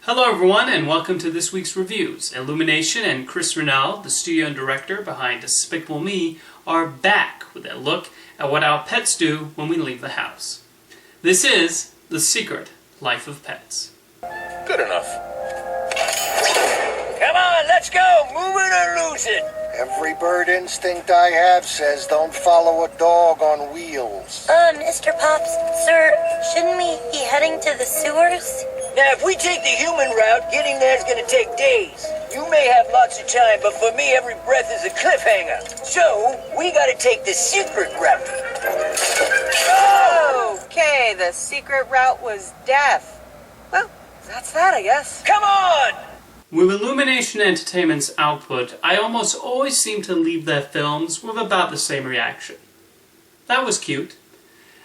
Hello everyone, and welcome to this week's reviews. Illumination and Chris Renal, the studio and director behind Despicable Me, are back with a look at what our pets do when we leave the house. This is The Secret Life of Pets. Good enough. Come on, let's go! Move it or lose it! Every bird instinct I have says don't follow a dog on wheels. Mr. Pops, sir, shouldn't we be heading to the sewers? Now, if we take the human route, getting there is going to take days. You may have lots of time, but for me, every breath is a cliffhanger. So, we got to take the secret route. Okay, the secret route was death. Well, that's that, I guess. Come on! With Illumination Entertainment's output, I almost always seem to leave their films with about the same reaction. That was cute.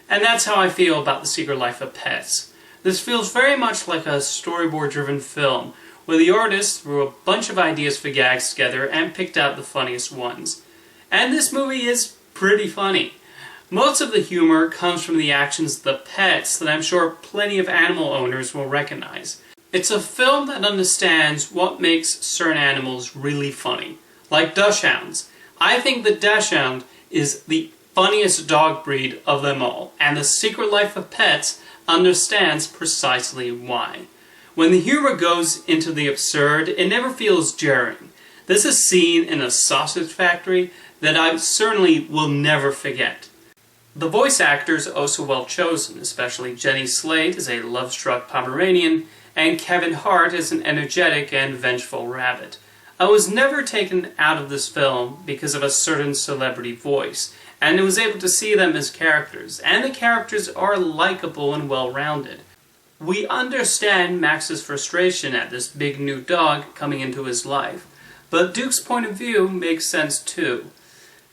And that's how I feel about The Secret Life of Pets. This feels very much like a storyboard-driven film, where the artist threw a bunch of ideas for gags together and picked out the funniest ones. And this movie is pretty funny. Most of the humor comes from the actions of the pets that I'm sure plenty of animal owners will recognize. It's a film that understands what makes certain animals really funny, like Dachshunds. I think the Dachshund is the funniest dog breed of them all, and The Secret Life of Pets understands precisely why. When the humor goes into the absurd, it never feels jarring. There's a scene in a sausage factory that I certainly will never forget. The voice actors are also well chosen, especially Jenny Slate as a love-struck Pomeranian, and Kevin Hart as an energetic and vengeful rabbit. I was never taken out of this film because of a certain celebrity voice, and I was able to see them as characters, and the characters are likable and well-rounded. We understand Max's frustration at this big new dog coming into his life, but Duke's point of view makes sense too.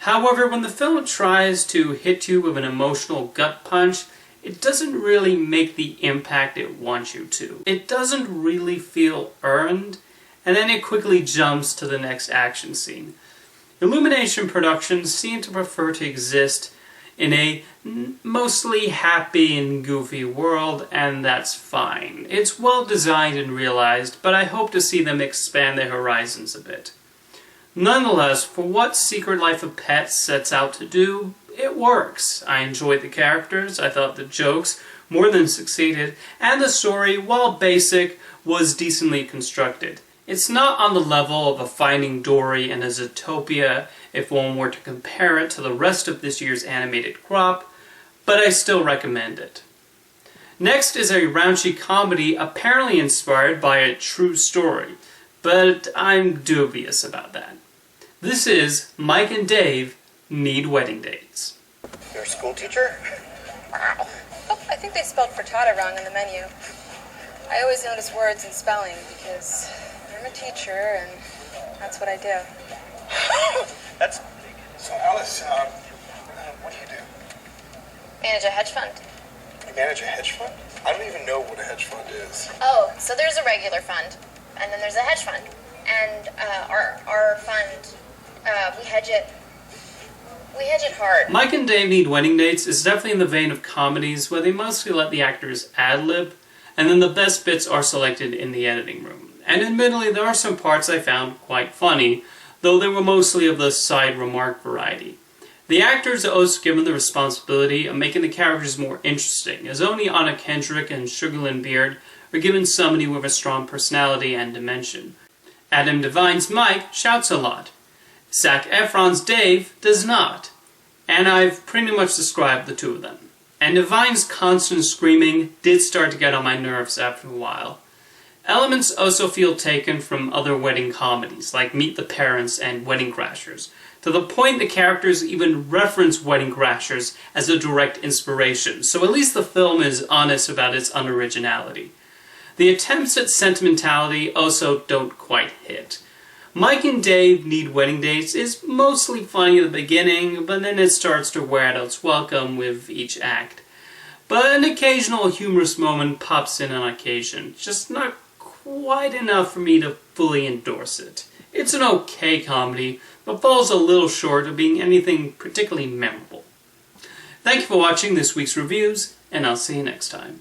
However, when the film tries to hit you with an emotional gut punch, it doesn't really make the impact it wants you to. It doesn't really feel earned, and then it quickly jumps to the next action scene. Illumination Productions seem to prefer to exist in a mostly happy and goofy world, and that's fine. It's well designed and realized, but I hope to see them expand their horizons a bit. Nonetheless, for what Secret Life of Pets sets out to do, it works. I enjoyed the characters, I thought the jokes more than succeeded, and the story, while basic, was decently constructed. It's not on the level of a Finding Dory and a Zootopia if one were to compare it to the rest of this year's animated crop, but I still recommend it. Next is a raunchy comedy apparently inspired by a true story, but I'm dubious about that. This is Mike and Dave Need Wedding Dates. You're a school teacher? Wow. Oh, I think they spelled frittata wrong on the menu. I always notice words and spelling because I'm a teacher and that's what I do. So Alice, what do you do? Manage a hedge fund. You manage a hedge fund? I don't even know what a hedge fund is. Oh, so there's a regular fund, and then there's a hedge fund. And our fund, we hedge it hard. Mike and Dave Need Wedding Dates is definitely in the vein of comedies where they mostly let the actors ad-lib, and then the best bits are selected in the editing room. And admittedly, there are some parts I found quite funny, though they were mostly of the side remark variety. The actors are also given the responsibility of making the characters more interesting, as only Anna Kendrick and Sugarland Beard are given somebody with a strong personality and dimension. Adam Devine's Mike shouts a lot. Zac Efron's Dave does not. And I've pretty much described the two of them. And Devine's constant screaming did start to get on my nerves after a while. Elements also feel taken from other wedding comedies, like Meet the Parents and Wedding Crashers, to the point the characters even reference Wedding Crashers as a direct inspiration, so at least the film is honest about its unoriginality. The attempts at sentimentality also don't quite hit. Mike and Dave Need Wedding Dates is mostly funny at the beginning, but then it starts to wear out its welcome with each act. But an occasional humorous moment pops in on occasion, just not quite enough for me to fully endorse it. It's an okay comedy, but falls a little short of being anything particularly memorable. Thank you for watching this week's reviews, and I'll see you next time.